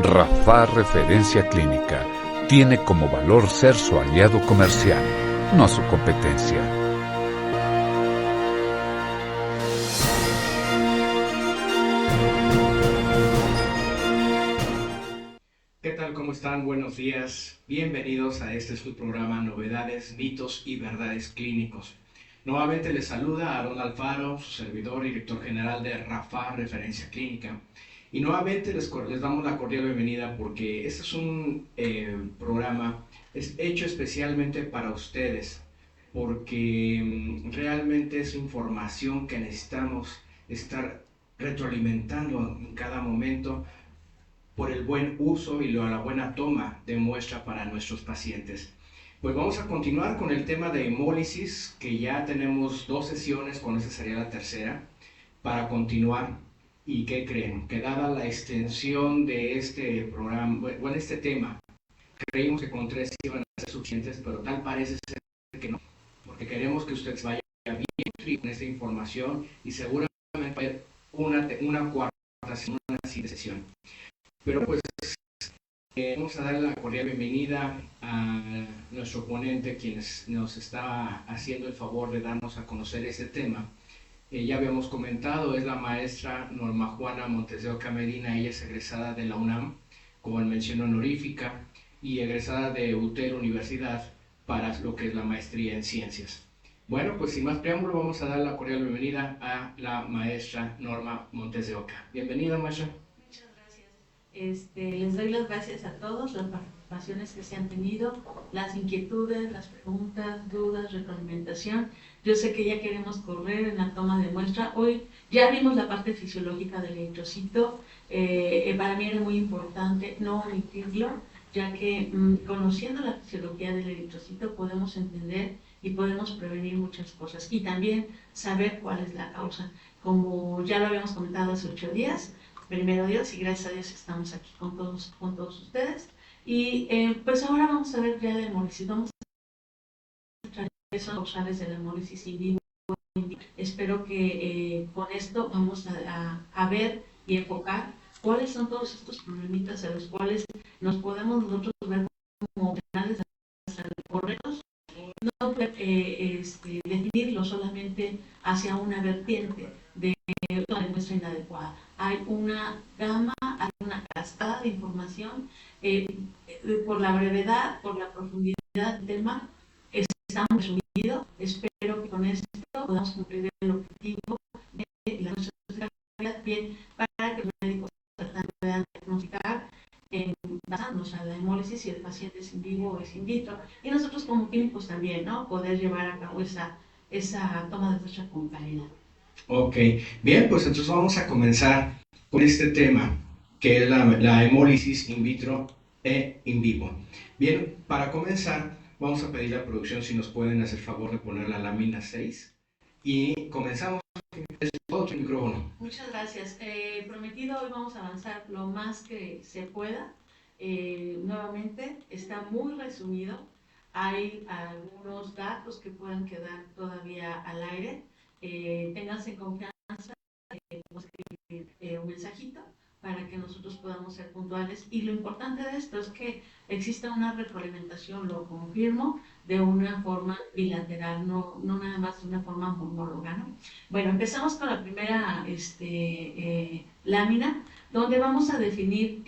Rafah Referencia Clínica tiene como valor ser su aliado comercial, no su competencia. ¿Qué tal? ¿Cómo están? Buenos días. Bienvenidos a este su programa Novedades, Mitos y Verdades Clínicos. Nuevamente les saluda Aaron Alfaro, su servidor y director general de Rafah Referencia Clínica. Y nuevamente les damos la cordial bienvenida porque este es un programa hecho especialmente para ustedes, porque realmente es información que necesitamos estar retroalimentando en cada momento por el buen uso y la buena toma de muestra para nuestros pacientes. Pues vamos a continuar con el tema de hemólisis, que ya tenemos 2 sesiones, con esta sería la tercera, para continuar. ¿Y qué creen? Que dada la extensión de este programa, bueno, este tema, creímos que con 3 iban a ser suficientes, pero tal parece ser que no, porque queremos que ustedes vayan bien con esta información y seguramente va a haber una cuarta sesión. Pero pues vamos a darle la cordial bienvenida a nuestro ponente, quien nos está haciendo el favor de darnos a conocer este tema. Ya habíamos comentado, es la maestra Norma Juana Montes de Oca Medina. Ella es egresada de la UNAM como mención honorífica y egresada de UTER Universidad para lo que es la maestría en ciencias. Bueno, pues sin más preámbulo, vamos a dar la cordial bienvenida a la maestra Norma Montes de Oca. Bienvenida, maestra. Les doy las gracias a todos, las participaciones que se han tenido, las inquietudes, las preguntas, dudas, retroalimentación. Yo sé que ya queremos correr en la toma de muestra. Hoy ya vimos la parte fisiológica del eritrocito. Para mí era muy importante no omitirlo, ya que conociendo la fisiología del eritrocito podemos entender y podemos prevenir muchas cosas. Y también saber cuál es la causa. Como ya lo habíamos comentado hace 8 días, primero Dios, y gracias a Dios estamos aquí con todos ustedes. Y pues ahora vamos a ver ya la hemólisis. Vamos a tratar qué son los causales de la hemólisis in vivo. Espero que con esto vamos a ver y enfocar cuáles son todos estos problemitas a los cuales nos podemos nosotros ver como finales correctos, no definirlo solamente hacia una vertiente de una muestra inadecuada. Hay una gama, hay una cascada de información, por la brevedad, por la profundidad del tema, estamos resumidos. Espero que con esto podamos cumplir el objetivo de la nuestra bien para que los médicos puedan diagnosticar basándonos a la hemólisis si el paciente es in vivo o es in vitro, y nosotros como clínicos también, ¿no? Poder llevar a cabo esa toma de muestra con calidad. Ok, bien, pues entonces vamos a comenzar con este tema, que es la hemólisis in vitro e in vivo. Bien, para comenzar, vamos a pedir a producción si nos pueden hacer favor de poner la lámina 6 y comenzamos. Es todo tu micrófono. Muchas gracias. Prometido, hoy vamos a avanzar lo más que se pueda. Nuevamente, está muy resumido. Hay algunos datos que puedan quedar todavía al aire. Ténganse confianza, un mensajito para que nosotros podamos ser puntuales. Y lo importante de esto es que exista una retroalimentación, lo confirmo, de una forma bilateral, no nada más de una forma monóloga, ¿no? Bueno, empezamos con la primera lámina, donde vamos a definir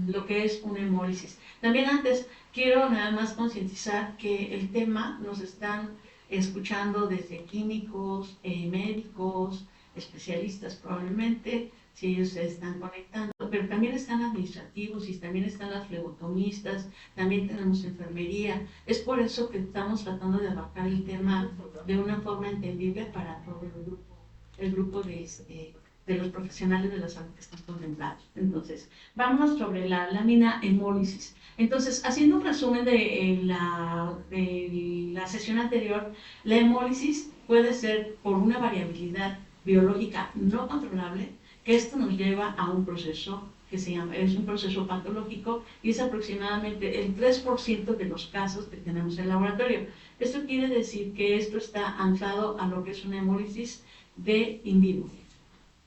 lo que es una hemólisis. También antes quiero nada más concientizar que el tema nos están escuchando desde clínicos, médicos, especialistas probablemente, si ellos se están conectando, pero también están administrativos y también están las flebotomistas, también tenemos enfermería. Es por eso que estamos tratando de abarcar el tema de una forma entendible para todo el grupo de los profesionales de la salud que están contemplados. Entonces, vamos sobre la lámina hemólisis. Entonces, haciendo un resumen de la sesión anterior, la hemólisis puede ser por una variabilidad biológica no controlable, que esto nos lleva a un proceso que es un proceso patológico y es aproximadamente el 3% de los casos que tenemos en el laboratorio. Esto quiere decir que esto está anclado a lo que es una hemólisis de in vivo.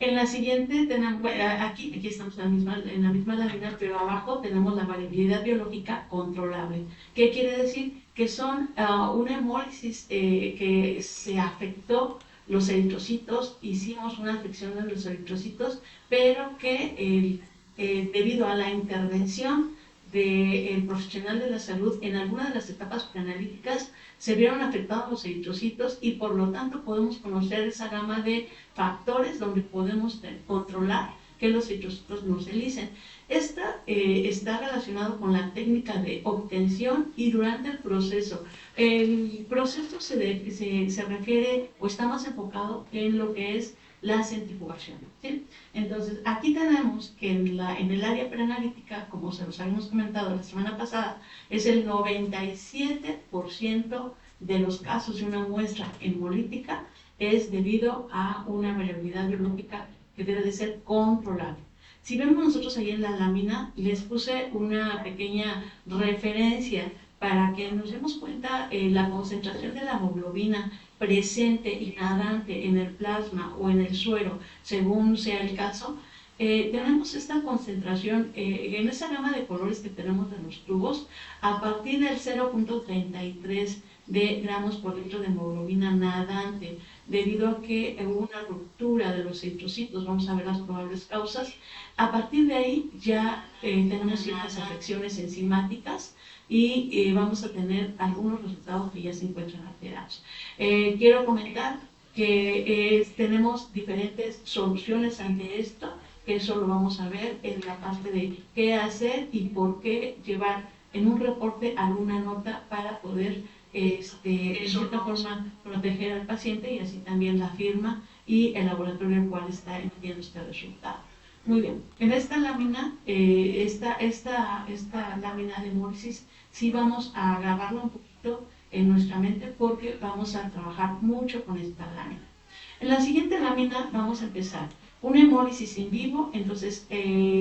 En la siguiente tenemos, bueno, aquí estamos en la misma lámina, pero abajo tenemos la variabilidad biológica controlable. ¿Qué quiere decir? Que son una hemólisis que se afectó los eritrocitos, hicimos una afección de los eritrocitos, pero que debido a la intervención del profesional de la salud en alguna de las etapas preanalíticas se vieron afectados los eritrocitos y por lo tanto podemos conocer esa gama de factores donde podemos controlar que los eritrocitos no se licen. Esta está relacionado con la técnica de obtención y durante el proceso. El proceso se refiere o está más enfocado en lo que es la centrifugación, ¿sí? Entonces, aquí tenemos que en el área preanalítica, como se los habíamos comentado la semana pasada, es el 97% de los casos de una muestra hemolítica es debido a una variabilidad biológica que debe de ser controlable. Si vemos nosotros ahí en la lámina, les puse una pequeña referencia para que nos demos cuenta la concentración de la hemoglobina presente y nadante en el plasma o en el suero, según sea el caso. Tenemos esta concentración en esa gama de colores que tenemos en los tubos a partir del 0.33 de gramos por litro de hemoglobina nadante, debido a que hubo una ruptura de los eritrocitos. Vamos a ver las probables causas. A partir de ahí ya tenemos ciertas afecciones enzimáticas y vamos a tener algunos resultados que ya se encuentran alterados. Quiero comentar que tenemos diferentes soluciones ante esto, que eso lo vamos a ver en la parte de qué hacer y por qué llevar en un reporte alguna nota para poder de cierta forma proteger al paciente y así también la firma y el laboratorio en el cual está emitiendo este resultado. Muy bien, en esta lámina, esta lámina de hemólisis, sí vamos a grabarla un poquito en nuestra mente porque vamos a trabajar mucho con esta lámina. En la siguiente lámina vamos a empezar una hemólisis in vivo. Entonces,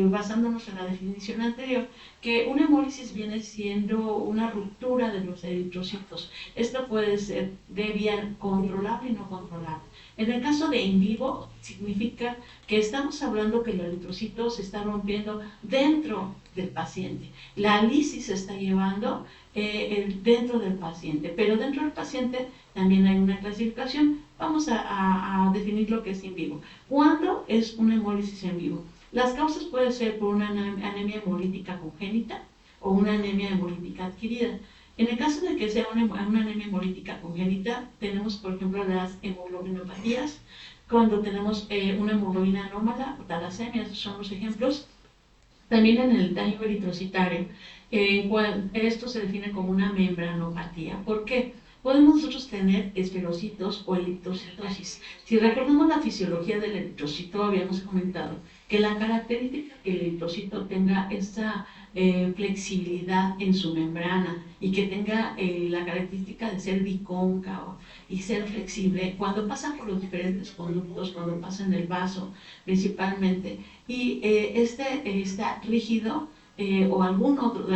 basándonos en la definición anterior, que una hemólisis viene siendo una ruptura de los eritrocitos. Esto puede ser de vía controlable y no controlable. En el caso de in vivo, significa que estamos hablando que el eritrocito se está rompiendo dentro del paciente. La lisis se está llevando dentro del paciente, pero dentro del paciente también hay una clasificación. Vamos a definir lo que es in vivo. ¿Cuándo es una hemólisis en vivo? Las causas pueden ser por una anemia hemolítica congénita o una anemia hemolítica adquirida. En el caso de que sea una anemia hemolítica congénita, tenemos, por ejemplo, las hemoglobinopatías, cuando tenemos una hemoglobina anómala o talasemia, esos son los ejemplos. También en el daño eritrocitario, esto se define como una membranopatía. ¿Por qué? Podemos nosotros tener esferocitos o eritrocitosis. Si recordamos la fisiología del eritrocito, habíamos comentado que la característica que el eritrocito tenga esa flexibilidad en su membrana y que tenga la característica de ser bicóncavo y ser flexible cuando pasa por los diferentes conductos, cuando pasa en el vaso principalmente, y está rígido o algún otro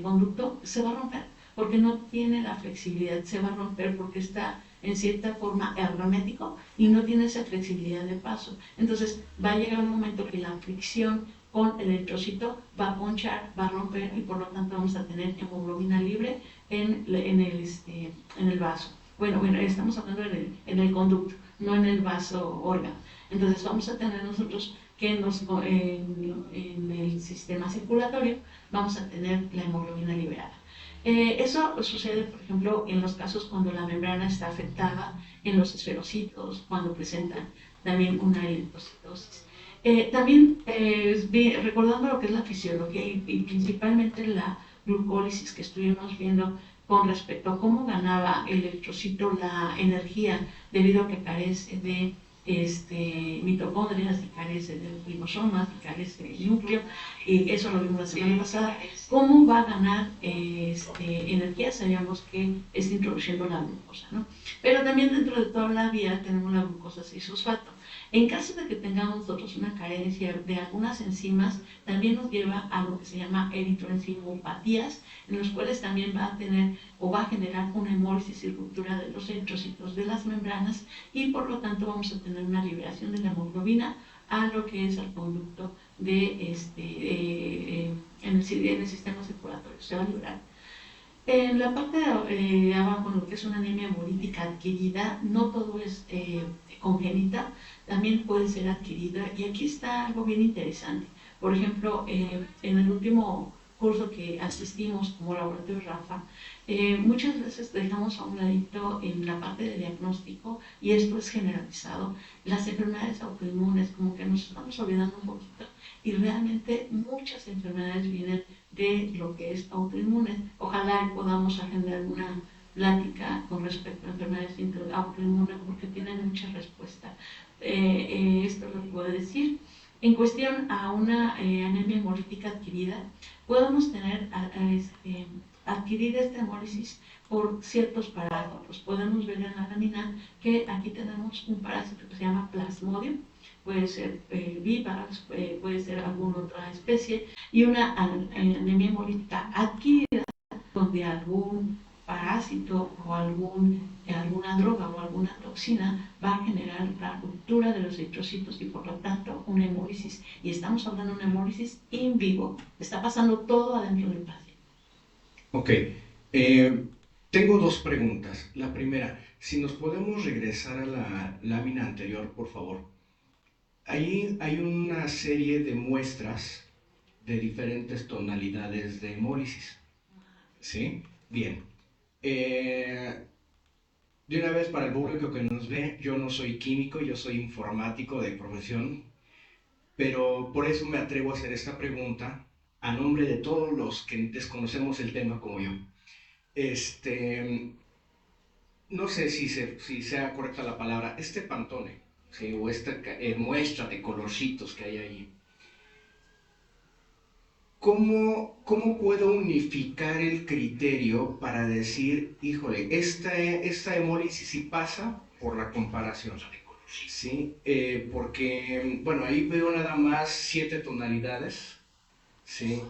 conducto, se va a romper porque no tiene la flexibilidad, se va a romper porque está en cierta forma hermético y no tiene esa flexibilidad de paso. Entonces va a llegar un momento que la fricción con el eritrocito va a ponchar, va a romper y por lo tanto vamos a tener hemoglobina libre en el vaso. Bueno, estamos hablando en el conducto, no en el vaso órgano. Entonces vamos a tener nosotros que en el sistema circulatorio vamos a tener la hemoglobina liberada. Eso sucede, por ejemplo, en los casos cuando la membrana está afectada, en los esferocitos, cuando presentan también una eritrocitosis. También, recordando lo que es la fisiología y principalmente la glucólisis que estuvimos viendo con respecto a cómo ganaba el eritrocito la energía debido a que carece de mitocondrias y carece de ribosomas y carece de núcleo, y eso lo vimos la semana pasada. ¿Cómo va a ganar energía? Sabíamos que está introduciendo la glucosa, ¿no? Pero también dentro de toda la vía tenemos la glucosa 6-fosfato. En caso de que tengamos nosotros una carencia de algunas enzimas, también nos lleva a lo que se llama eritroenzimopatías, en los cuales también va a tener o va a generar una hemólisis y ruptura de los eritrocitos de las membranas y por lo tanto vamos a tener una liberación de la hemoglobina a lo que es el conducto en el sistema circulatorio. Se va a liberar. En la parte de abajo, lo que es una anemia hemolítica adquirida, no todo es congénita, también puede ser adquirida. Y aquí está algo bien interesante. Por ejemplo, en el último curso que asistimos como laboratorio Rafa, muchas veces dejamos a un ladito en la parte de diagnóstico, y esto es generalizado, las enfermedades autoinmunes, como que nos estamos olvidando un poquito, y realmente muchas enfermedades vienen de lo que es autoinmune. Ojalá podamos agendar una plática con respecto a enfermedades autoinmunes porque tienen mucha respuesta. Esto lo puedo decir. En cuestión a una anemia hemolítica adquirida, podemos tener adquirida esta hemólisis por ciertos parásitos. Podemos ver en la lámina que aquí tenemos un parásito que se llama Plasmodium, puede ser vivax, puede ser alguna otra especie, y una anemia hemolítica adquirida donde algún parásito o alguna droga o alguna toxina va a generar la ruptura de los eritrocitos y por lo tanto una hemólisis. Y estamos hablando de una hemólisis in vivo. Está pasando todo adentro del paciente. Ok. Tengo dos preguntas. La primera, si nos podemos regresar a la lámina anterior, por favor. Ahí hay una serie de muestras de diferentes tonalidades de hemólisis. ¿Sí? Bien. De una vez para el público que nos ve, yo no soy químico, yo soy informático de profesión, pero por eso me atrevo a hacer esta pregunta a nombre de todos los que desconocemos el tema como yo. No sé si sea correcta la palabra, Pantone, ¿sí? O esta muestra de colorcitos que hay ahí. ¿Cómo puedo unificar el criterio para decir, híjole, esta hemólisis sí pasa por la comparación? ¿Sí? Porque, bueno, ahí veo nada más 7 tonalidades, ¿sí?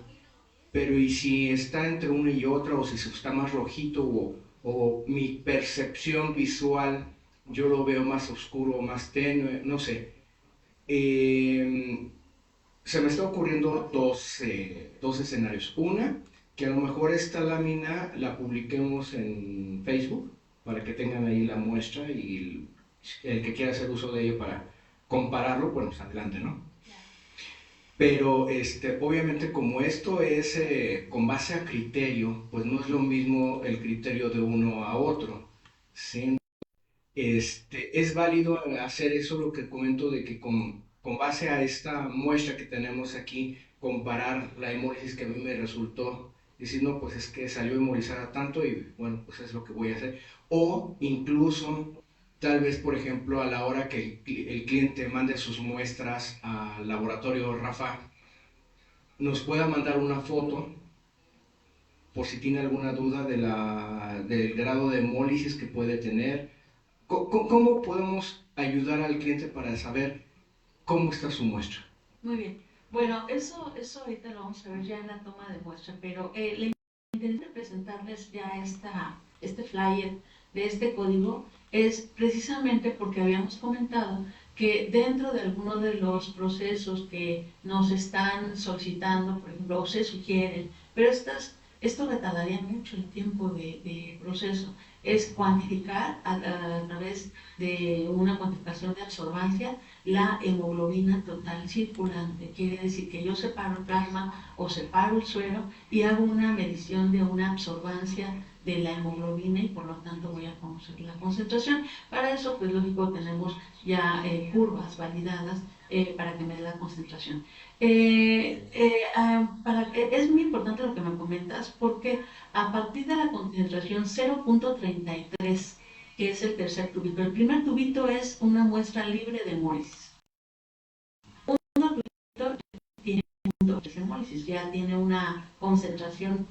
Pero ¿y si está entre una y otra, o si está más rojito, o mi percepción visual, yo lo veo más oscuro, más tenue, no sé? Se me está ocurriendo dos escenarios. Una, que a lo mejor esta lámina la publiquemos en Facebook para que tengan ahí la muestra y el que quiera hacer uso de ello para compararlo, bueno, pues adelante, ¿no? Pero obviamente como esto es con base a criterio, pues no es lo mismo el criterio de uno a otro, ¿sí? Es válido hacer eso, lo que comento, de que con base a esta muestra que tenemos aquí, comparar la hemólisis que a mí me resultó, decir, no, pues es que salió hemolizada tanto y bueno, pues es lo que voy a hacer. O incluso, tal vez, por ejemplo, a la hora que el cliente mande sus muestras al laboratorio Rafa, nos pueda mandar una foto por si tiene alguna duda del grado de hemólisis que puede tener. ¿Cómo podemos ayudar al cliente para saber cómo está su muestra? Muy bien. Bueno, eso ahorita lo vamos a ver ya en la toma de muestra, pero la intención de presentarles ya este flyer de este código es precisamente porque habíamos comentado que dentro de algunos de los procesos que nos están solicitando, por ejemplo, o se sugieren, pero esto retardaría mucho el tiempo de proceso, es cuantificar a través de una cuantificación de absorbancia la hemoglobina total circulante. Quiere decir que yo separo el plasma o separo el suero y hago una medición de una absorbancia de la hemoglobina y por lo tanto voy a conocer la concentración. Para eso, pues lógico, tenemos ya curvas validadas para que me dé la concentración. Es muy importante lo que me comentas porque a partir de la concentración 0.33, que es el tercer tubito, el primer tubito es una muestra libre de hemólisis. Un tubito tiene 0.3 hemólisis, ya tiene una concentración,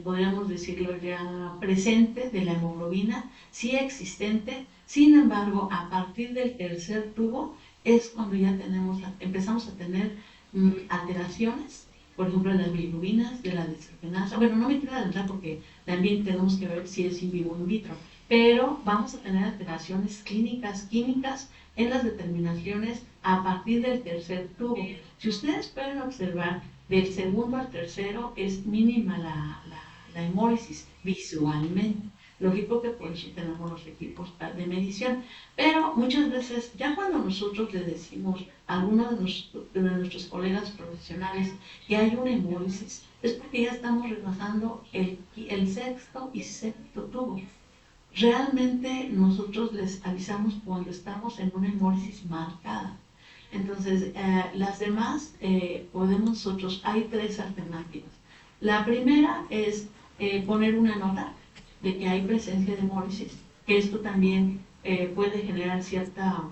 podríamos decirlo ya presente de la hemoglobina, sí existente. Sin embargo, a partir del tercer tubo es cuando ya empezamos a tener alteraciones, por ejemplo, de las bilirubinas, de la destrofenasa. Bueno, no me quiero adelantar porque también tenemos que ver si es in vivo o in vitro, pero vamos a tener alteraciones clínicas, químicas en las determinaciones a partir del tercer tubo. Si ustedes pueden observar, del segundo al tercero es mínima la hemólisis visualmente. Lógico que por eso tenemos los equipos de medición, pero muchas veces ya cuando nosotros le decimos a alguno de nuestros colegas profesionales que hay una hemólisis, es porque ya estamos rebasando el sexto y séptimo tubo. Realmente nosotros les avisamos cuando estamos en una hemólisis marcada. Entonces, las demás podemos nosotros, hay tres alternativas. La primera es poner una nota de que hay presencia de hemólisis, que esto también puede generar eh, cierta,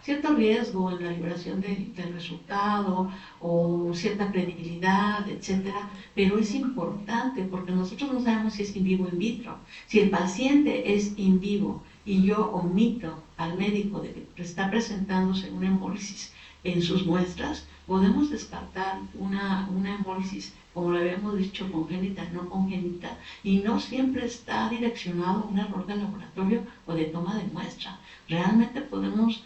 cierto riesgo en la liberación del resultado o cierta credibilidad, etcétera, pero es importante porque nosotros no sabemos si es in vivo o in vitro. Si el paciente es in vivo y yo omito al médico de que está presentándose una hemólisis en sus muestras, podemos descartar una hemólisis, como lo habíamos dicho, congénita, no congénita, y no siempre está direccionado a un error de laboratorio o de toma de muestra. Realmente podemos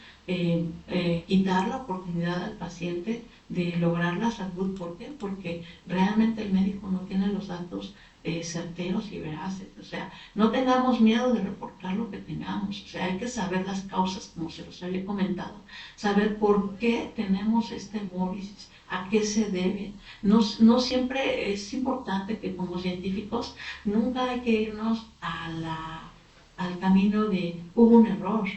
quitar la oportunidad al paciente de lograr la salud. ¿Por qué? Porque realmente el médico no tiene los datos certeros y veraces. O sea, no tengamos miedo de reportar lo que tengamos. O sea, hay que saber las causas, como se los había comentado, saber por qué tenemos esta hemólisis, a qué se debe. No siempre es importante que como científicos nunca hay que irnos al camino de hubo un error,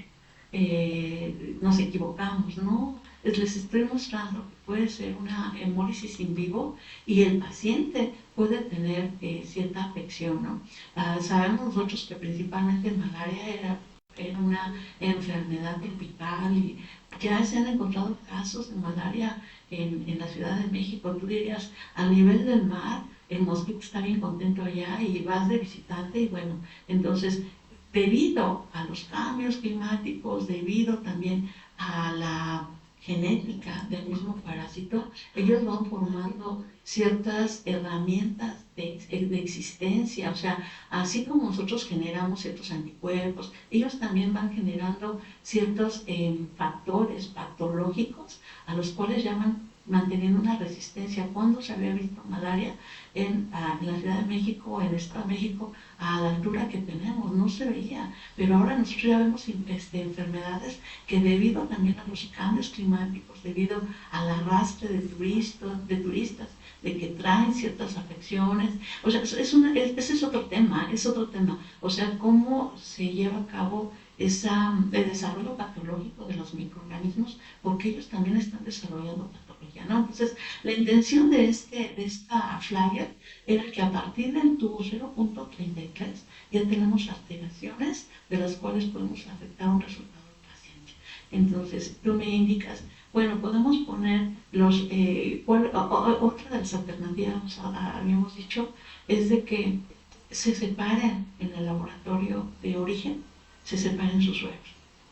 nos equivocamos, ¿no? Les estoy mostrando que puede ser una hemólisis in vivo y el paciente puede tener cierta afección, ¿no? Sabemos nosotros que principalmente malaria era una enfermedad tropical y ya se han encontrado casos de malaria en la Ciudad de México. Tú dirías, a nivel del mar, el mosquito está bien contento allá y vas de visitante y bueno, entonces debido a los cambios climáticos, debido también a la genética del mismo parásito, ellos van formando ciertas herramientas de existencia, o sea, así como nosotros generamos ciertos anticuerpos, ellos también van generando ciertos factores patológicos a los cuales llaman manteniendo una resistencia. ¿Cuándo se había visto malaria en la Ciudad de México, en el Estado de México, a la altura que tenemos? No se veía, pero ahora nosotros ya vemos enfermedades que debido también a los cambios climáticos, debido al arrastre de turistas, de que traen ciertas afecciones, o sea, ese es otro tema, o sea, cómo se lleva a cabo el desarrollo patológico de los microorganismos, porque ellos también están desarrollando patología, ¿no? Entonces, la intención de esta flyer era que a partir del tubo 0.33 ya tenemos alteraciones de las cuales podemos afectar un resultado del paciente. Entonces, tú me indicas, bueno, podemos poner otra de las alternativas, habíamos dicho, es de que se separen en el laboratorio de origen, se separen sus sueros.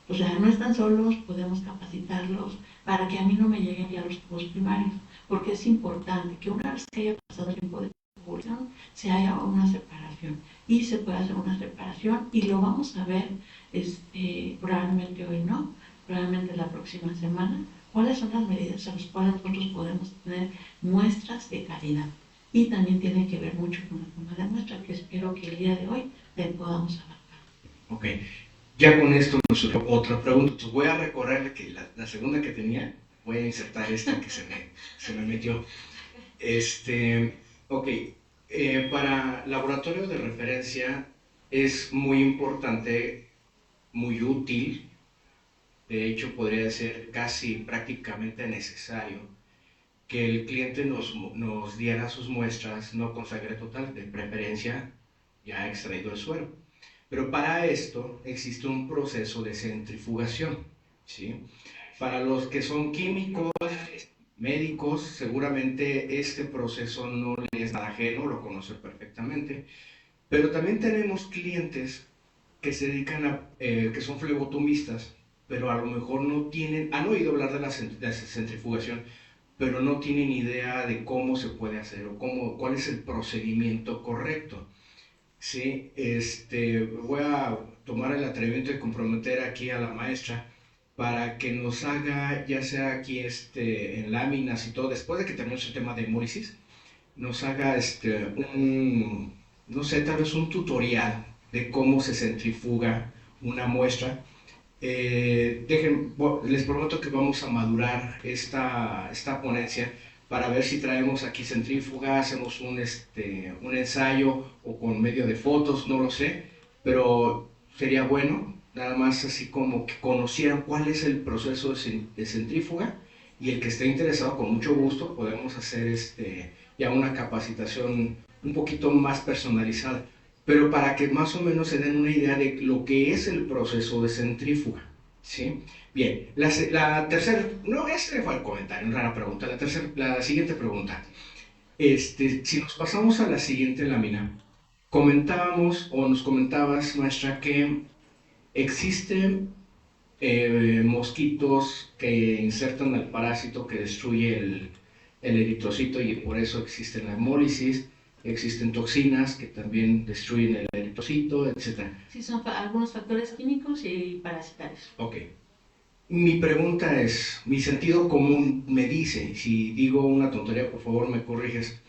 O sea, no están solos, podemos capacitarlos para que a mí no me lleguen ya los tubos primarios, porque es importante que una vez que haya pasado el tiempo de evolución, se haya una separación. Y se puede hacer una separación y lo vamos a ver probablemente hoy no, probablemente la próxima semana, cuáles son las medidas a las cuales nosotros podemos tener muestras de calidad. Y también tiene que ver mucho con la toma de muestra, que espero que el día de hoy le podamos abarcar. Ok, ya con esto me surgió otra pregunta. Entonces voy a recorrer que la segunda que tenía, voy a insertar esta que se me metió. Ok, para laboratorio de referencia es muy importante, muy útil, de hecho podría ser casi prácticamente necesario que el cliente nos diera sus muestras no con sangre total, de preferencia ya extraído el suero. Pero para esto existe un proceso de centrifugación, ¿sí? Para los que son químicos, médicos, seguramente este proceso no les es nada ajeno, lo conocen perfectamente. Pero también tenemos clientes que se dedican que son flebotomistas, pero a lo mejor no tienen, han oído hablar de la centrifugación, pero no tienen idea de cómo se puede hacer o cuál es el procedimiento correcto. Sí, voy a tomar el atrevimiento de comprometer aquí a la maestra para que nos haga, ya sea aquí en láminas y todo, después de que terminemos el tema de hemólisis, nos haga no sé, tal vez un tutorial de cómo se centrifuga una muestra. Les prometo que vamos a madurar esta ponencia para ver si traemos aquí centrífuga, hacemos un ensayo o con medio de fotos, no lo sé, pero sería bueno, nada más así como que conocieran cuál es el proceso de centrífuga, y el que esté interesado, con mucho gusto, podemos hacer ya una capacitación un poquito más personalizada, pero para que más o menos se den una idea de lo que es el proceso de centrífuga, ¿sí? Bien, la tercera, no, ese fue el comentario, una rara pregunta. La siguiente pregunta, si nos pasamos a la siguiente lámina, comentábamos o nos comentabas, maestra, que existen mosquitos que insertan al parásito que destruye el eritrocito, y por eso existe la hemólisis. Existen toxinas que también destruyen el eritrocito, etc. Sí, son algunos factores químicos y parasitarios. Ok. Mi pregunta es, mi sentido común me dice, si digo una tontería, por favor me corriges,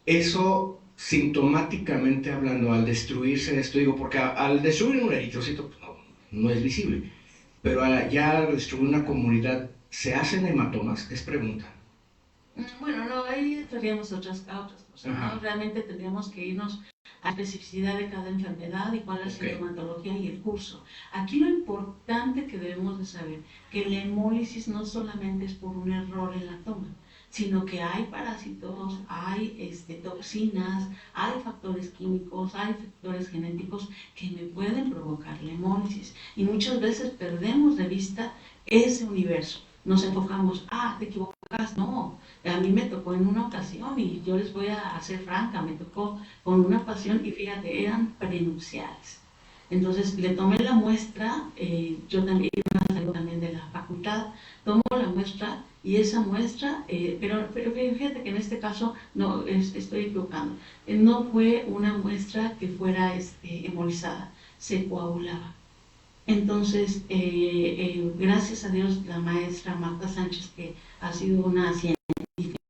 eso sintomáticamente hablando, al destruirse esto, digo, porque al destruir un eritrocito pues no es visible, pero ya al destruir una comunidad, ¿se hacen hematomas? Es pregunta. Bueno, no, ahí entraríamos a otras cosas, ¿no? Realmente tendríamos que irnos a la especificidad de cada enfermedad y cuál es la sintomatología y el curso. Aquí lo importante que debemos de saber, que la hemólisis no solamente es por un error en la toma, sino que hay parásitos, hay toxinas, hay factores químicos, hay factores genéticos que me pueden provocar la hemólisis. Y muchas veces perdemos de vista ese universo. Nos enfocamos, te equivocas, no. A mí me tocó en una ocasión, y yo les voy a ser franca, me tocó con una pasión y fíjate, eran prenupciales. Entonces le tomé la muestra, yo también salgo también de la facultad, tomo la muestra y esa muestra, pero fíjate que en este caso no estoy equivocando, no fue una muestra que fuera hemolizada, se coagulaba. Entonces, gracias a Dios, la maestra Marta Sánchez, que ha sido una científica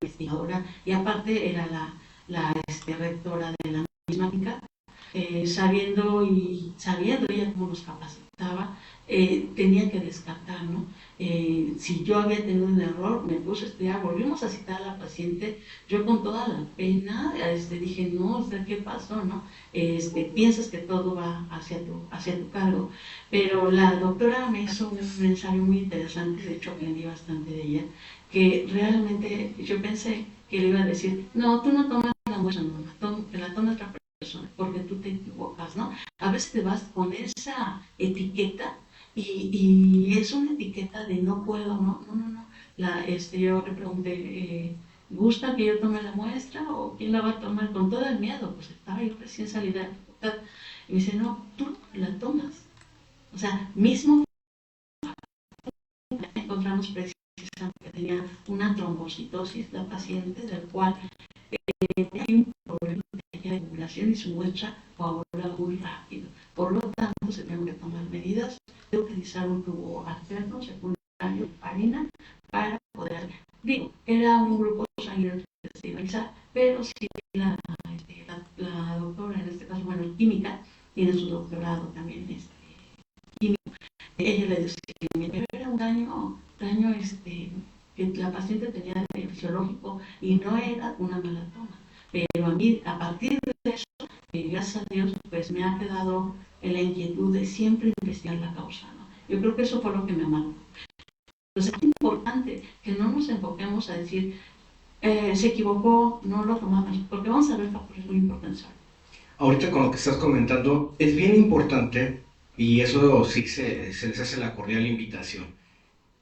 investigadora y aparte era la rectora de la misma clínica, sabiendo ella cómo nos capacitaba, tenía que descartar, ¿no? Si yo había tenido un error, me puse a estudiar, volvimos a citar a la paciente, yo con toda la pena dije, no, ¿qué pasó, no? Piensas que todo va hacia tu cargo, pero la doctora me hizo un ensayo muy interesante, de hecho aprendí bastante de ella, que realmente yo pensé que le iba a decir, no, tú no tomas la muestra, no, la toma otra persona, porque tú te equivocas, ¿no? A veces te vas con esa etiqueta y es una etiqueta de no puedo, no. Yo le pregunté, ¿gusta que yo tome la muestra o quién la va a tomar? Con todo el miedo, pues estaba yo recién salida de la facultad. Y me dice, no, tú la tomas. O sea, mismo encontramos precisamente que tenía una trombocitosis la paciente, del cual tenía un problema de coagulación y su muestra coagula muy rápido. Por lo tanto, se tienen que tomar medidas de utilizar un tubo alterno secundario de heparina para poder, era un grupo sanguíneo estabilizar, pero si la doctora, en este caso, bueno, en química, tiene su doctorado también químico, ella le decía que era un daño que la paciente tenía fisiológico y no era una mala toma. Pero a mí, a partir de eso, gracias a Dios, pues me ha quedado en la inquietud de siempre investigar la causa, ¿no? Yo creo que eso fue lo que me marcó. Entonces es importante que no nos enfoquemos a decir, se equivocó, no lo tomamos, porque vamos a ver factores muy importantes. Ahorita con lo que estás comentando, es bien importante, y eso sí se les hace la cordial invitación,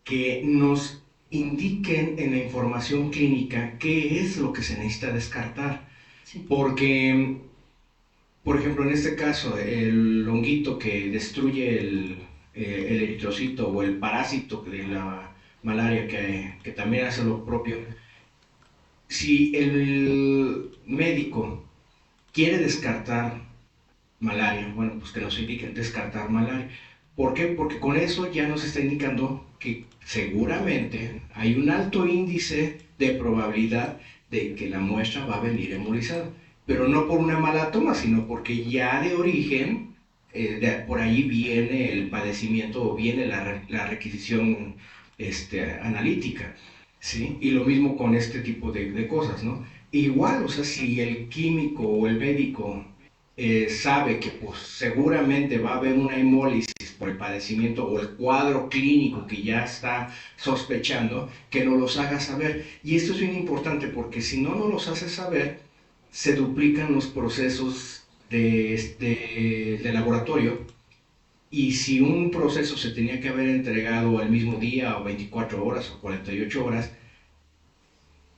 que nos indiquen en la información clínica qué es lo que se necesita descartar. Sí. Porque, por ejemplo, en este caso, el honguito que destruye el eritrocito o el parásito de la malaria que también hace lo propio. Si el médico quiere descartar malaria, bueno, pues que nos indiquen descartar malaria. ¿Por qué? Porque con eso ya nos está indicando que seguramente hay un alto índice de probabilidad de que la muestra va a venir hemolizada, pero no por una mala toma, sino porque ya de origen, por ahí viene el padecimiento o viene la requisición analítica, ¿sí? Y lo mismo con este tipo de cosas, ¿no? Igual, o sea, si el químico o el médico sabe que pues, seguramente va a haber una hemólisis por el padecimiento o el cuadro clínico que ya está sospechando, que nos los haga saber. Y esto es bien importante porque si no nos los hace saber, se duplican los procesos de laboratorio, y si un proceso se tenía que haber entregado al mismo día o 24 horas o 48 horas,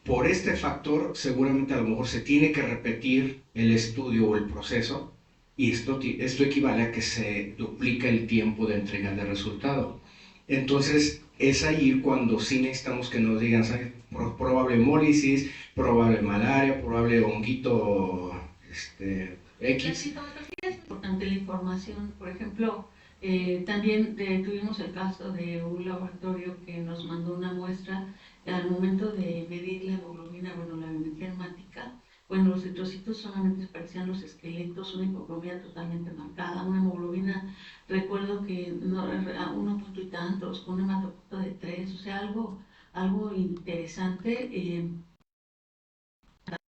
por este factor seguramente a lo mejor se tiene que repetir el estudio o el proceso, y esto equivale a que se duplica el tiempo de entrega de resultado. Entonces es ahí cuando sí necesitamos que nos digan, ¿sabes? Probable hemólisis, probable malaria, probable honguito X. Es importante la información. Por ejemplo, también tuvimos el caso de un laboratorio que nos mandó una muestra al momento de medir la hemoglobina, bueno, la biometría hemática. Bueno, los eritrocitos solamente parecían los esqueletos, una hipocromía totalmente marcada, una hemoglobina, recuerdo que no, a 1 punto y tantos, con un hematocrito de 3, o sea, algo interesante.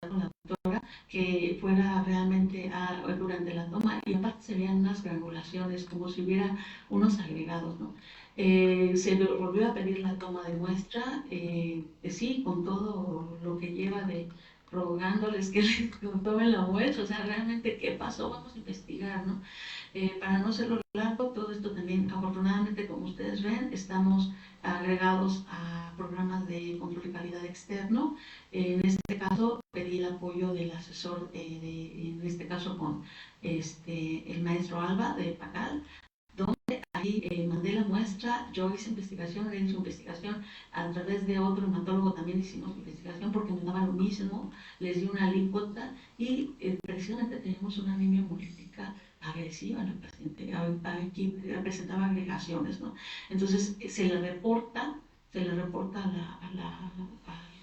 Con la doctora que fuera realmente durante la toma, y aparte se veían unas granulaciones como si hubiera unos agregados, ¿no? Se volvió a pedir la toma de muestra, sí, con todo lo que lleva de rogándoles que les tomen la muestra, o sea, realmente qué pasó, vamos a investigar, ¿no? Para no hacerlo largo, todo esto también, afortunadamente, como ustedes ven, estamos agregados a programas de control de calidad externo. En este caso, pedí el apoyo del asesor, en este caso con el maestro Alba de Pacal, donde ahí mandé la muestra, yo hice investigación, él hizo investigación, a través de otro hematólogo también hicimos investigación porque me daba lo mismo, les di una alícuota y precisamente tenemos una anemia hemolítica agresiva en la paciente, aquí presentaba agregaciones, ¿no? Entonces se le reporta al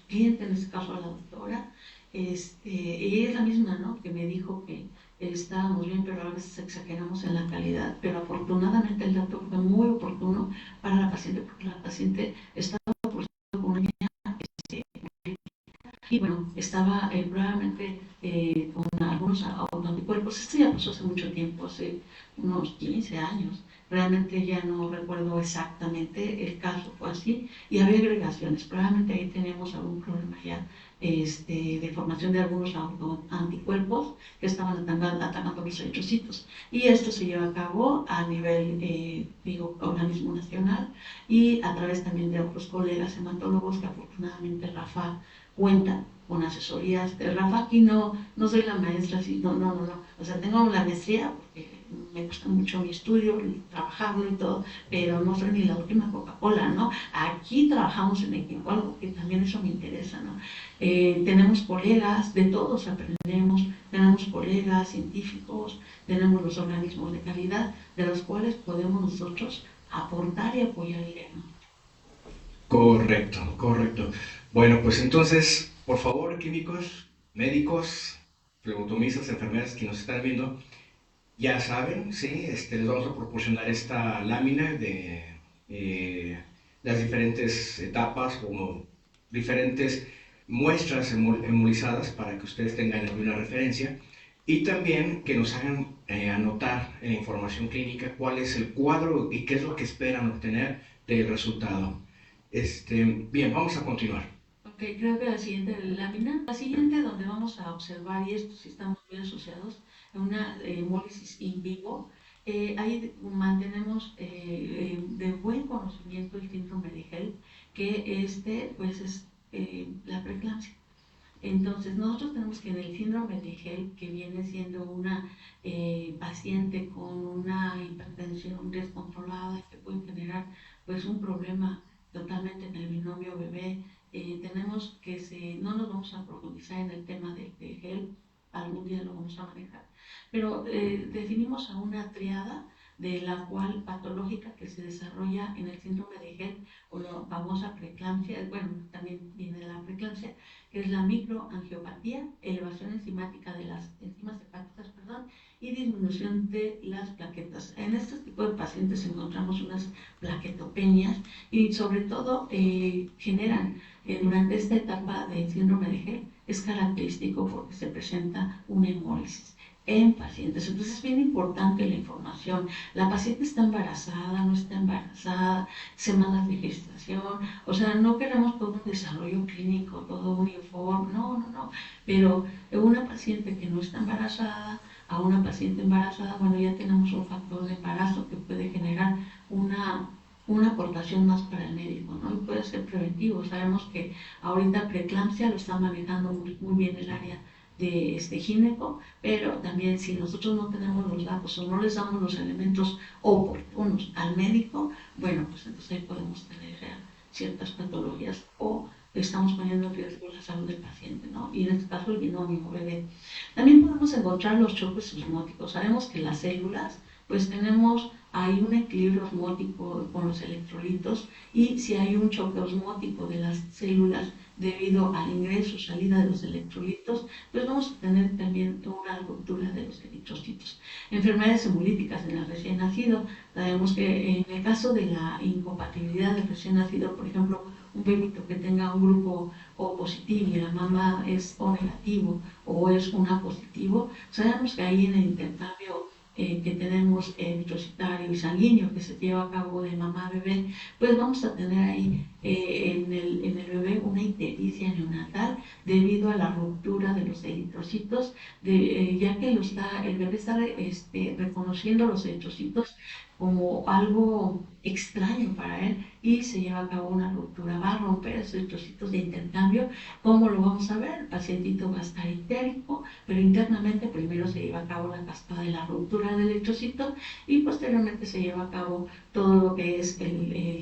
cliente, en este caso a la doctora, y es la misma, ¿no? Que me dijo que estábamos bien, pero a veces exageramos en la calidad, pero afortunadamente el dato fue muy oportuno para la paciente, porque la paciente estaba con una anemia, y bueno, estaba probablemente con algunos autoanticuerpos. Esto ya pasó hace mucho tiempo, hace unos 15 años. Realmente ya no recuerdo exactamente, el caso fue así, y había agregaciones. Probablemente ahí tenemos algún problema ya de formación de algunos anticuerpos que estaban atacando los eritrocitos. Y esto se lleva a cabo a nivel, organismo nacional, y a través también de otros colegas hematólogos que afortunadamente Rafa cuenta con asesorías. Rafa, aquí no soy la maestra, sí, no. O sea, tengo la maestría porque me gusta mucho mi estudio, trabajarlo y todo, pero no soy ni la última Coca-Cola, ¿no? Aquí trabajamos en equipo, algo que también eso me interesa, ¿no? Tenemos colegas, de todos aprendemos, tenemos colegas científicos, tenemos los organismos de calidad, de los cuales podemos nosotros aportar y apoyar el diagnóstico. Correcto. Bueno, pues entonces, por favor, químicos, médicos, flebotomistas, enfermeras que nos están viendo, ya saben, ¿sí? Les vamos a proporcionar esta lámina de las diferentes etapas, como diferentes muestras hemolizadas para que ustedes tengan alguna referencia, y también que nos hagan anotar en la información clínica cuál es el cuadro y qué es lo que esperan obtener del resultado. Bien, vamos a continuar. Ok, creo que la siguiente lámina, la siguiente donde vamos a observar, y esto sí estamos bien asociados, una hemólisis in vivo, ahí mantenemos de buen conocimiento el síndrome de HELP, que pues es la preeclampsia. Entonces, nosotros tenemos que en el síndrome de Hell, que viene siendo una paciente con una hipertensión descontrolada que puede generar pues un problema totalmente en el binomio bebé, tenemos que no nos vamos a profundizar en el tema de Hell, algún día lo vamos a manejar, pero definimos a una triada de la cual patológica que se desarrolla en el síndrome de Hell o la famosa preeclampsia, bueno, también viene de la preeclampsia, que es la microangiopatía, elevación enzimática de las enzimas hepáticas, perdón, y disminución de las plaquetas. En este tipo de pacientes encontramos unas plaquetopenias y sobre todo generan durante esta etapa del síndrome de Hell, es característico porque se presenta una hemólisis en pacientes. Entonces es bien importante la información. La paciente está embarazada, no está embarazada, semanas de gestación, o sea, no queremos todo un desarrollo clínico, todo un informe, no. Pero una paciente que no está embarazada, a una paciente embarazada, bueno, ya tenemos un factor de embarazo que puede generar una aportación más para el médico, ¿no? Y puede ser preventivo. Sabemos que ahorita preeclampsia lo está manejando muy bien el área de gineco, pero también si nosotros no tenemos los datos o no les damos los elementos oportunos al médico, bueno, pues entonces ahí podemos tener ciertas patologías o estamos poniendo en riesgo la salud del paciente, ¿no? Y en este caso el binomio bebé. También podemos encontrar los choques osmóticos. Sabemos que las células, pues hay un equilibrio osmótico con los electrolitos y si hay un choque osmótico de las células debido al ingreso o salida de los electrolitos, pues vamos a tener también una ruptura de los eritrocitos. Enfermedades hemolíticas en el recién nacido, sabemos que en el caso de la incompatibilidad del recién nacido, por ejemplo, un bebito que tenga un grupo O positivo y la mamá es O negativo o es una positivo, sabemos que ahí en el intercambio que tenemos eritrocitario y sanguíneo que se lleva a cabo de mamá a bebé, pues vamos a tener ahí en el bebé una ictericia neonatal debido a la ruptura de los eritrocitos, ya que el bebé está reconociendo los eritrocitos como algo extraño para él y se lleva a cabo una ruptura. Va a romper esos eritrocitos de intercambio. ¿Cómo lo vamos a ver? El pacientito va a estar ictérico, pero internamente primero se lleva a cabo la cascada de la ruptura del eritrocito y posteriormente se lleva a cabo todo lo que es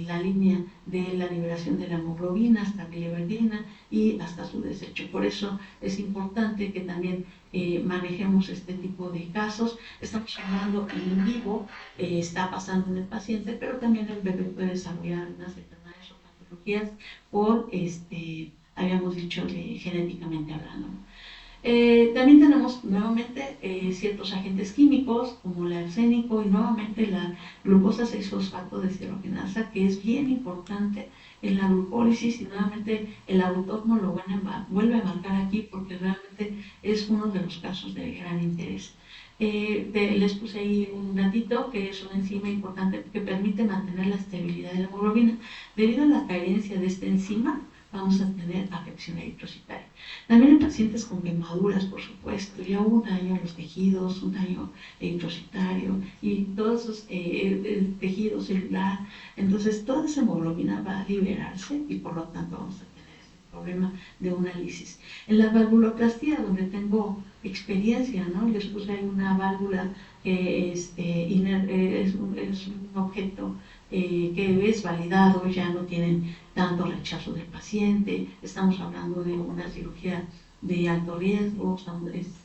la línea de la liberación de la hemoglobina hasta biliverdina y hasta su desecho. Por eso es importante que también manejemos este tipo de casos. Estamos hablando en vivo, está pasando en el paciente, pero también el bebé puede desarrollar unas enfermedades o patologías por, habíamos dicho, genéticamente hablando. También tenemos nuevamente ciertos agentes químicos como el arsénico y nuevamente la glucosa 6-fosfato deshidrogenasa, que es bien importante en la glucólisis, y nuevamente el autor nos lo vuelve a marcar aquí porque realmente es uno de los casos de gran interés. Les puse ahí un datito que es una enzima importante que permite mantener la estabilidad de la hemoglobina. Debido a la carencia de esta enzima, vamos a tener afección eritrocitaria. También en pacientes con quemaduras, por supuesto, ya hubo un daño en los tejidos, un daño eritrocitario y todos esos tejidos celular, entonces toda esa hemoglobina va a liberarse y por lo tanto vamos a tener este problema de una lisis. En la valvuloplastía, donde tengo experiencia, ¿no? Les puse ahí una válvula que es un objeto que es validado, ya no tienen tanto rechazo del paciente, estamos hablando de una cirugía de alto riesgo,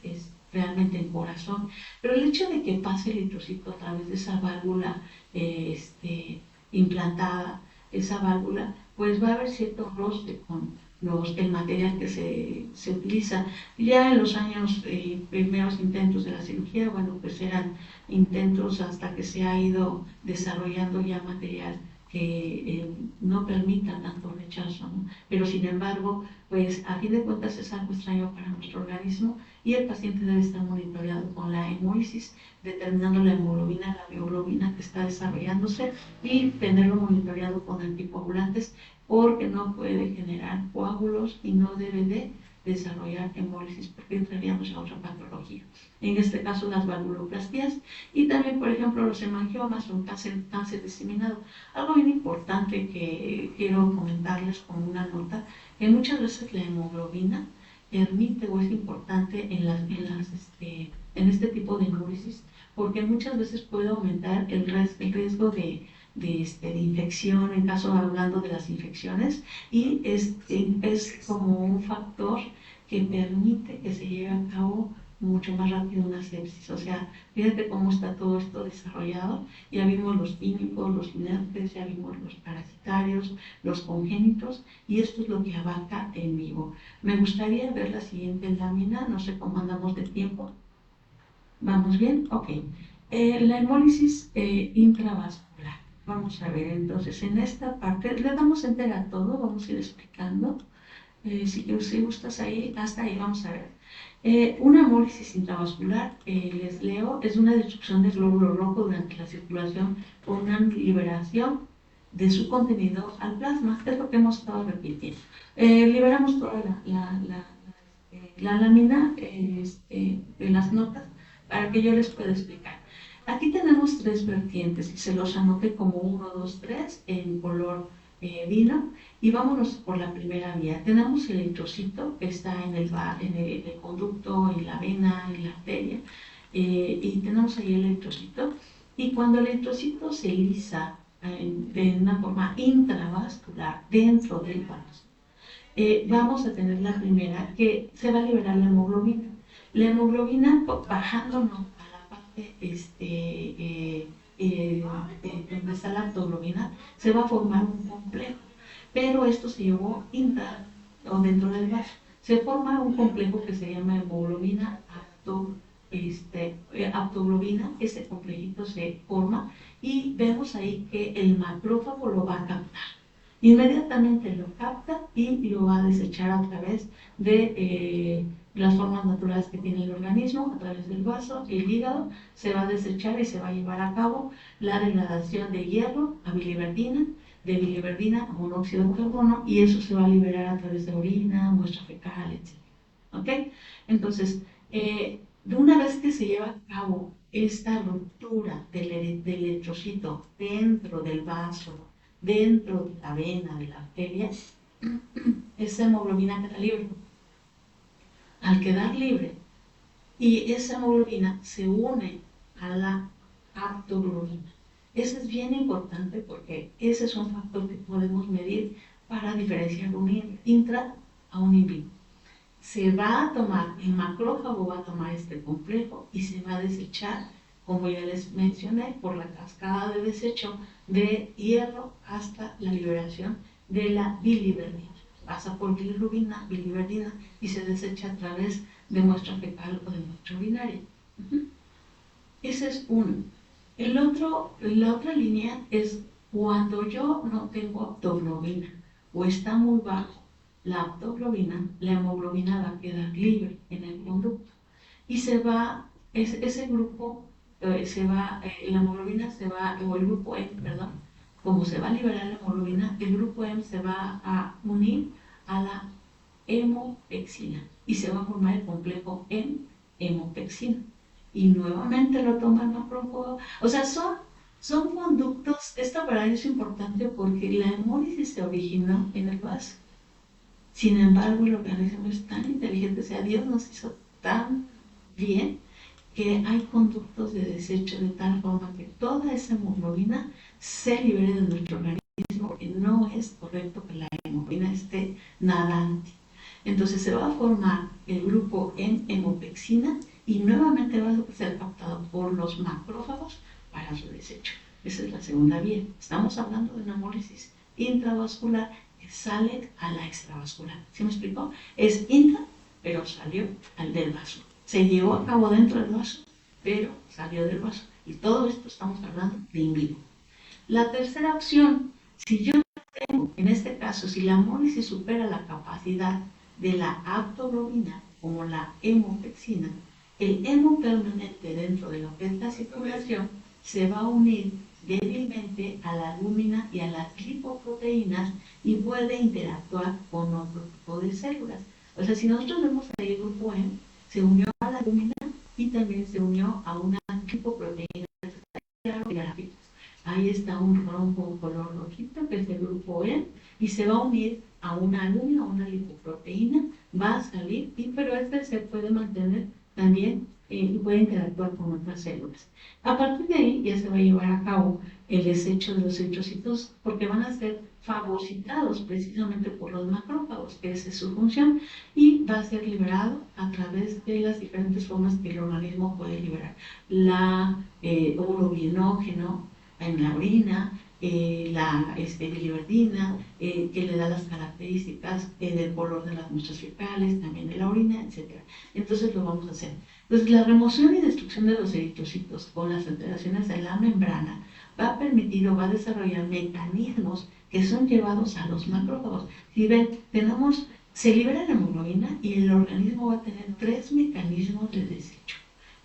es realmente en corazón, pero el hecho de que pase el eritrocito a través de esa válvula implantada, esa válvula, pues va a haber cierto roce con el material que se utiliza. Ya en los años, primeros intentos de la cirugía, bueno, pues eran intentos hasta que se ha ido desarrollando ya material que no permita tanto rechazo, ¿no? Pero sin embargo, pues a fin de cuentas es algo extraño para nuestro organismo y el paciente debe estar monitoreado con la hemólisis, determinando la hemoglobina, la mioglobina que está desarrollándose y tenerlo monitoreado con anticoagulantes porque no puede generar coágulos y no debe de desarrollar hemólisis porque entraríamos a otra patología. En este caso las valvuloplastías y también, por ejemplo, los hemangiomas o cáncer diseminado. Algo bien importante que quiero comentarles como una nota, que muchas veces la hemoglobina permite o es importante en este tipo de hemólisis, porque muchas veces puede aumentar el riesgo de infección, en caso hablando de las infecciones, y es como un factor que permite que se lleve a cabo mucho más rápido una sepsis. O sea, fíjate cómo está todo esto desarrollado. Ya vimos los químicos, los inertes, ya vimos los parasitarios, los congénitos, y esto es lo que abarca en vivo. Me gustaría ver la siguiente lámina, no sé cómo andamos de tiempo. ¿Vamos bien? Ok. La hemólisis intravascular. Vamos a ver, entonces en esta parte, le damos enter a todo, vamos a ir explicando. Si gustas ahí, hasta ahí vamos a ver. Una hemólisis intravascular, les leo, es una destrucción del glóbulo rojo durante la circulación con una liberación de su contenido al plasma. Es lo que hemos estado repitiendo. Liberamos toda la lámina en las notas para que yo les pueda explicar. Aquí tenemos tres vertientes y se los anoté como 1, 2, 3 en color vino. Y vámonos por la primera vía. Tenemos el eritrocito que está en el conducto, en la vena, en la arteria, y tenemos ahí el eritrocito. Y cuando el eritrocito se lisa de una forma intravascular dentro del vaso, vamos a tener la primera, que se va a liberar la hemoglobina. La hemoglobina, bajándonos a la parte donde está la aptoglobina, se va a formar un complejo, pero esto se llevó o dentro del vaso. Se forma un complejo que se llama hemoglobina aptoglobina. Este complejito se forma y vemos ahí que el macrófago lo va a captar. Inmediatamente lo capta y lo va a desechar a través de las formas naturales que tiene el organismo, a través del vaso. El hígado se va a desechar y se va a llevar a cabo la degradación de hierro a biliverdina, de biliverdina a monóxido de carbono, y eso se va a liberar a través de orina, muestra fecal, etc. ¿Ok? Entonces, de una vez que se lleva a cabo esta ruptura del eritrocito dentro del vaso, dentro de la vena, de la arteria, esa hemoglobina queda libre. Al quedar libre, y esa hemoglobina se une a la aptoglobina. Eso es bien importante porque ese es un factor que podemos medir para diferenciar un intra a un in vivo. Se va a tomar, el macrófago va a tomar este complejo y se va a desechar, como ya les mencioné, por la cascada de desecho de hierro hasta la liberación de la biliverdina. Pasa por biliverdina y se desecha a través de muestra fecal o de muestra urinaria. Ese es uno. La otra línea es cuando yo no tengo aptoglobina o está muy bajo la aptoglobina, la hemoglobina va a quedar libre en el conducto y ese grupo la hemoglobina se va, o el grupo M, perdón, como se va a liberar la hemoglobina, el grupo M se va a unir a la hemopexina y se va a formar el complejo hemopexina. Y nuevamente lo toma el macrófago. O sea, son conductos. Esta para ello es importante porque la hemólisis se originó en el vaso. Sin embargo, el organismo es tan inteligente, o sea, Dios nos hizo tan bien que hay conductos de desecho de tal forma que toda esa hemoglobina se libere de nuestro organismo, porque no es correcto que la hemoglobina esté nadante. Entonces se va a formar el grupo en hemopexina y nuevamente va a ser captado por los macrófagos para su desecho. Esa es la segunda vía. Estamos hablando de una hemólisis intravascular que sale a la extravascular. ¿Sí me explicó? Es intra, pero salió al del vaso. Se llevó a cabo dentro del vaso, pero salió del vaso. Y todo esto estamos hablando de in vivo. La tercera opción, si yo tengo, en este caso, si la hemólisis supera la capacidad de la aptoglobina como la hemopexina, el hemo permanente dentro de lo que es la circulación se va a unir débilmente a la albúmina y a las lipoproteínas y puede interactuar con otro tipo de células. O sea, si nosotros vemos ahí el grupo M, se unió a la albúmina y también se unió a una lipoproteína. Ahí está un rombo color rojito que es el grupo M y se va a unir a una albúmina, a una lipoproteína, va a salir y pero este se puede mantener también y puede interactuar con otras células. A partir de ahí ya se va a llevar a cabo el desecho de los eritrocitos porque van a ser fagocitados precisamente por los macrófagos, que esa es su función, y va a ser liberado a través de las diferentes formas que el organismo puede liberar. La urobilinógeno en la orina, la biliverdina, que le da las características del color de las muestras fecales, también de la orina, etc. Entonces lo vamos a hacer. Entonces la remoción y destrucción de los eritrocitos con las alteraciones en la membrana va a permitir o va a desarrollar mecanismos que son llevados a los macrófagos. Si ven, se libera la hemoglobina y el organismo va a tener 3 mecanismos de desecho.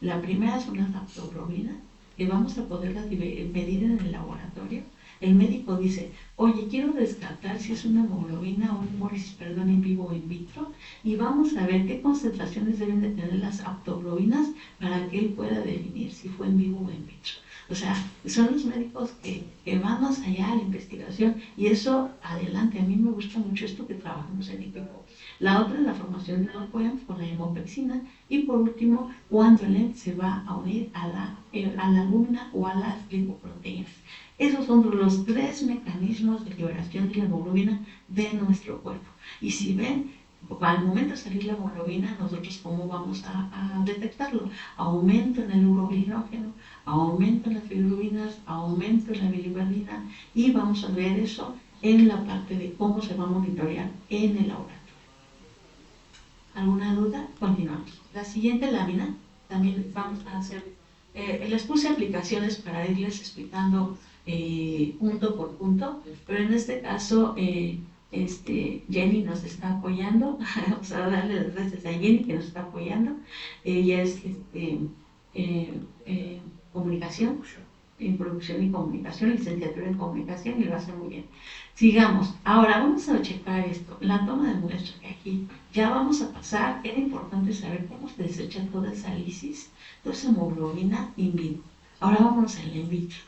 La primera son las aptoglobinas, que vamos a poderlas medir en el laboratorio. El médico dice, oye, quiero descartar si es una hemoglobina o un hemólisis, perdón, en vivo o in vitro, y vamos a ver qué concentraciones deben de tener las aptoglobinas para que él pueda definir si fue en vivo o en vitro. O sea, son los médicos que van más allá a la investigación y eso adelante. A mí me gusta mucho esto que trabajamos en equipo. La otra es la formación de los poemas con la hemopexina y por último, cuando el EM se va a unir a la albúmina o a las lipoproteínas. Esos son los 3 mecanismos de liberación de la hemoglobina de nuestro cuerpo. Y si ven, al momento de salir la hemoglobina, nosotros cómo vamos a detectarlo. Aumento en el urobilinógeno, aumento en las bilirrubinas, aumento en la biliverdina y vamos a ver eso en la parte de cómo se va a monitorear en el laboratorio. ¿Alguna duda? Continuamos. La siguiente lámina también vamos a hacer, les puse aplicaciones para irles explicando punto por punto, pero en este caso Jenny nos está apoyando. Vamos a darle las gracias a Jenny que nos está apoyando. Ella es comunicación, en producción y comunicación, licenciatura en comunicación y lo hace muy bien. Sigamos. Ahora vamos a checar esto, la toma de muestra, que aquí ya vamos a pasar. Era importante saber cómo se desecha toda esa lisis, toda esa hemoglobina in vivo. Ahora vamos al in vitro.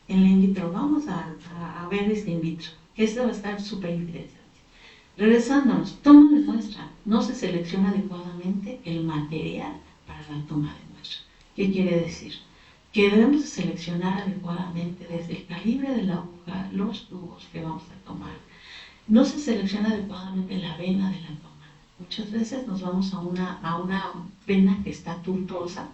En la in vitro vamos a ver este in vitro, que esto va a estar súper interesante. Regresándonos, toma de muestra. No se selecciona adecuadamente el material para la toma de muestra. ¿Qué quiere decir? Que debemos seleccionar adecuadamente desde el calibre de la aguja, los tubos que vamos a tomar. No se selecciona adecuadamente la vena de la toma. Muchas veces nos vamos a una vena que está tortuosa,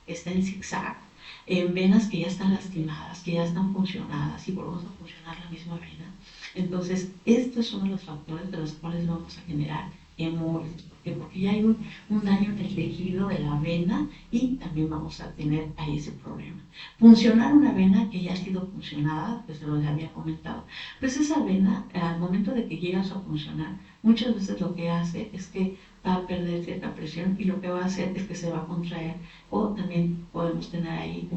está en zigzag, en venas que ya están lastimadas, que ya están funcionadas y volvemos a funcionar la misma vena. Entonces, estos son los factores de los cuales vamos a generar hemorroides, porque ya hay un daño en el tejido de la vena y también vamos a tener ahí ese problema. Funcionar una vena que ya ha sido funcionada, pues se los había comentado, pues esa vena, al momento de que llega a funcionar, muchas veces lo que hace es que va a perder cierta presión y lo que va a hacer es que se va a contraer o también podemos tener ahí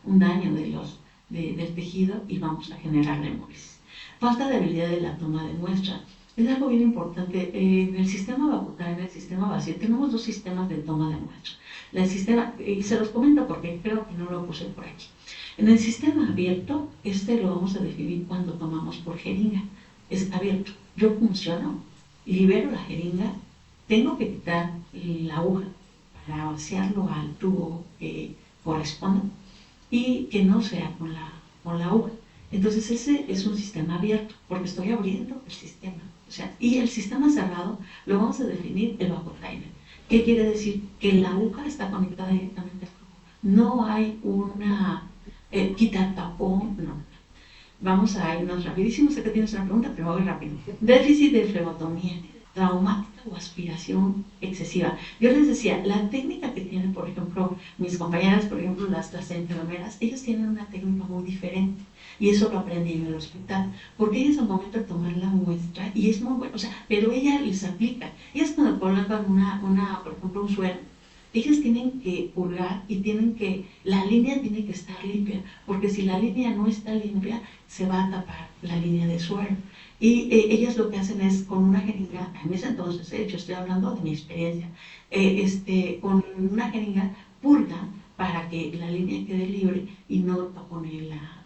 un daño del tejido y vamos a generar la hemorroides. Falta de habilidad de la toma de muestra. Es algo bien importante. En el sistema vacunar, en el sistema vacío, tenemos 2 sistemas de toma de muestra. El sistema, y se los comento porque creo que no lo puse por aquí. En el sistema abierto, lo vamos a definir cuando tomamos por jeringa. Es abierto. Yo funciono, libero la jeringa, tengo que quitar la aguja para vaciarlo al tubo que corresponda y que no sea con la aguja. Entonces ese es un sistema abierto porque estoy abriendo el sistema. O sea, y el sistema cerrado lo vamos a definir el vapotimer. ¿Qué quiere decir? Que la aguja está conectada directamente al tubo. No hay quitar tapón, no. Vamos a irnos rapidísimo. Sé que tienes una pregunta, pero voy rápido. Déficit de flebotomía traumática o aspiración excesiva. Yo les decía, la técnica que tienen, por ejemplo, mis compañeras, por ejemplo, las enfermeras, ellas tienen una técnica muy diferente. Y eso lo aprendí en el hospital, porque ellas al momento de tomar la muestra, y es muy bueno, o sea, pero ella les aplica. Ellas cuando colocan por ejemplo, un suero, ellas tienen que purgar y la línea tiene que estar limpia, porque si la línea no está limpia, se va a tapar la línea de suero. Y ellas lo que hacen es con una jeringa, en ese entonces, yo estoy hablando de mi experiencia, con una jeringa purgan para que la línea quede libre y no tapone la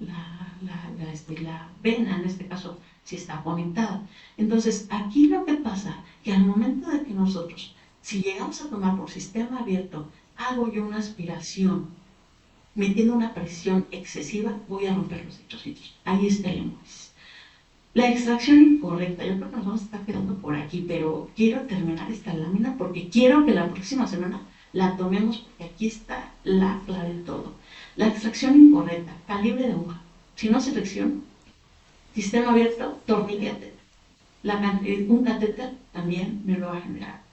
vena, en este caso, si está conectada. Entonces, aquí lo que pasa, que al momento de que nosotros Si llegamos a tomar por sistema abierto, hago yo una aspiración, metiendo una presión excesiva, voy a romper los eritrocitos. Ahí está el hemolis. La extracción incorrecta, yo creo que nos vamos a estar quedando por aquí, pero quiero terminar esta lámina porque quiero que la próxima semana la tomemos, porque aquí está la clave de todo. La extracción incorrecta, calibre de aguja. Si no selecciono, sistema abierto, torniquete. Un catéter también me lo va a generar.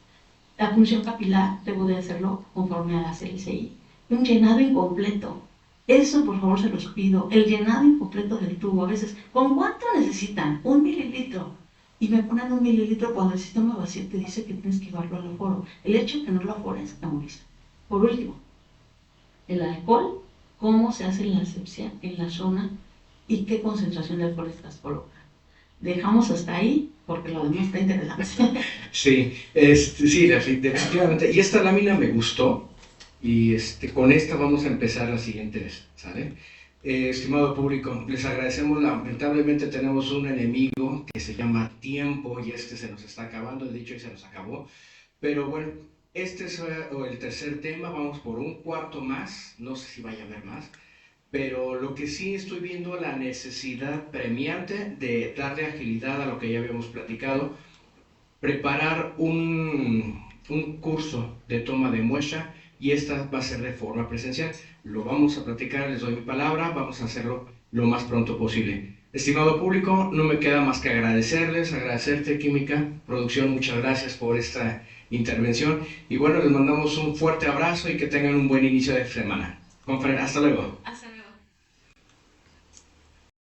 La punción capilar debo de hacerlo conforme a la CLCI. Un llenado incompleto. Eso, por favor, se los pido. El llenado incompleto del tubo. A veces, ¿con cuánto necesitan? 1 mililitro. Y me ponen 1 mililitro cuando el sistema vacío te dice que tienes que llevarlo al aforo. El hecho de que no lo afores memoriza. Por último, el alcohol, cómo se hace la asepsia en la zona y qué concentración de alcohol estás colocando. Dejamos hasta ahí porque lo demás está interesante. Sí, sí, definitivamente. Y esta lámina me gustó. Y con esta vamos a empezar la siguiente vez, ¿sale? Estimado público, les agradecemos. Lamentablemente tenemos un enemigo que se llama tiempo y se nos está acabando, de hecho se nos acabó. Pero bueno, este es el tercer tema, vamos por un cuarto más, no sé si vaya a haber más. Pero lo que sí estoy viendo la necesidad premiante de darle agilidad a lo que ya habíamos platicado, preparar un curso de toma de muestra. Y esta va a ser de forma presencial. Lo vamos a platicar, les doy mi palabra, vamos a hacerlo lo más pronto posible. Estimado público, no me queda más que agradecerte, Química, producción, muchas gracias por esta intervención. Y bueno, les mandamos un fuerte abrazo y que tengan un buen inicio de semana. Hasta luego. Hasta